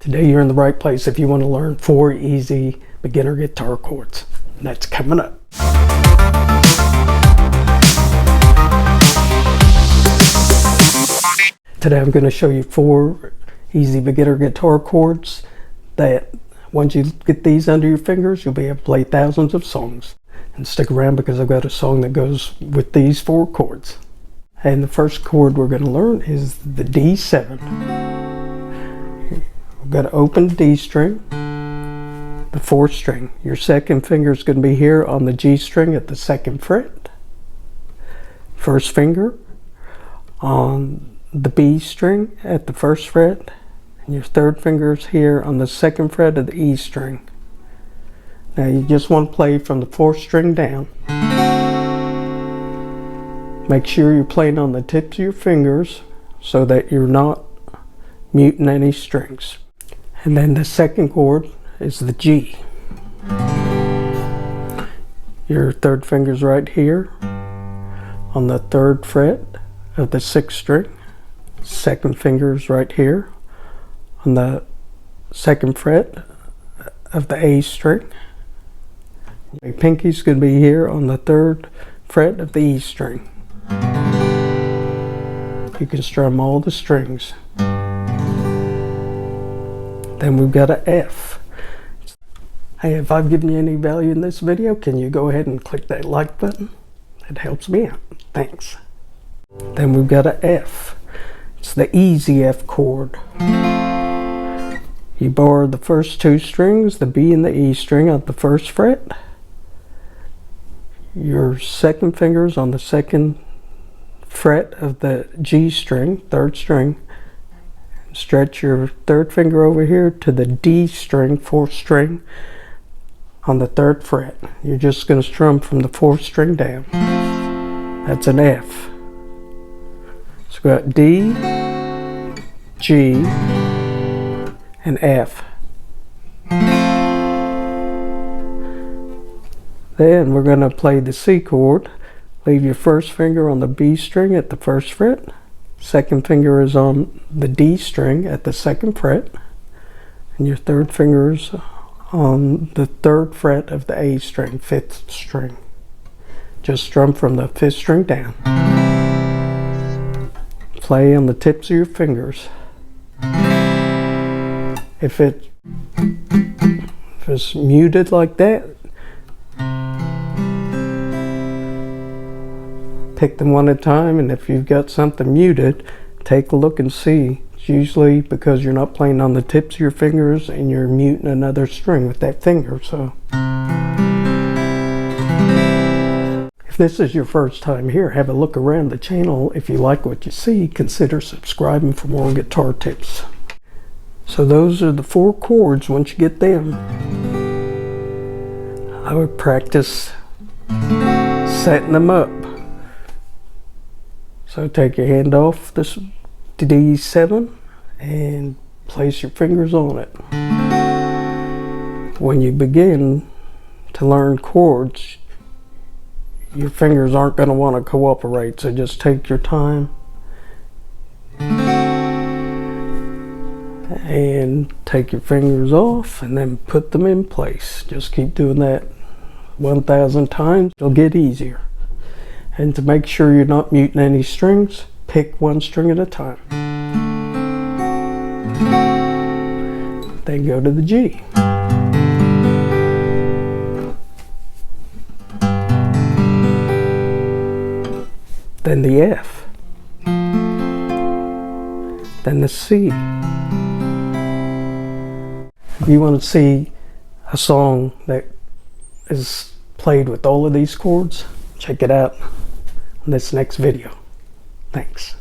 Today you're in the right place if you want to learn 4 easy beginner guitar chords. And that's coming up. Today I'm going to show you 4 easy beginner guitar chords that once you get these under your fingers, you'll be able to play thousands of songs. And stick around because I've got a song that goes with these 4 chords. And the first chord we're going to learn is the D7. We've got to open D string, the 4th string. Your second finger is going to be here on the G string at the 2nd fret. First finger on the B string at the 1st fret. And your 3rd finger is here on the 2nd fret of the E string. Now you just want to play from the 4th string down. Make sure you're playing on the tips of your fingers so that you're not muting any strings. And then the second chord is the G. Your 3rd finger's right here on the 3rd fret of the 6th string. 2nd finger's right here on the 2nd fret of the A string. Your pinky's going to be here on the 3rd fret of the E string. You can strum all the strings. Then we've got an F. Hey, if I've given you any value in this video, can you go ahead and click that like button? It helps me out. Thanks. Then we've got an F. It's the easy F chord. You borrow the first 2 strings, the B and the E string on the 1st fret. Your 2nd finger's on the 2nd fret of the G string, 3rd string. Stretch your 3rd finger over here to the D string, 4th string on the 3rd fret. You're just going to strum from the 4th string down. That's an F. So we've got D, G, and F. Then we're going to play the C chord. Leave your 1st finger on the B string at the 1st fret. 2nd finger is on the D string at the 2nd fret. And your 3rd finger is on the 3rd fret of the A string, 5th string. Just strum from the 5th string down. Play on the tips of your fingers. If it's muted like that, pick them one at a time, and if you've got something muted, take a look and see. It's usually because you're not playing on the tips of your fingers and you're muting another string with that finger. So if this is your first time here, have a look around the channel. If you like what you see, consider subscribing for more guitar tips. So those are the 4 chords. Once you get them, I would practice setting them up. So take your hand off this D7 and place your fingers on it. When you begin to learn chords, your fingers aren't going to want to cooperate, so just take your time and take your fingers off and then put them in place. Just keep doing that 1,000 times. It'll get easier. And to make sure you're not muting any strings, pick 1 string at a time. Then go to the G. Then the F. Then the C. If you want to see a song that is played with all of these chords, check it out in this next video. Thanks.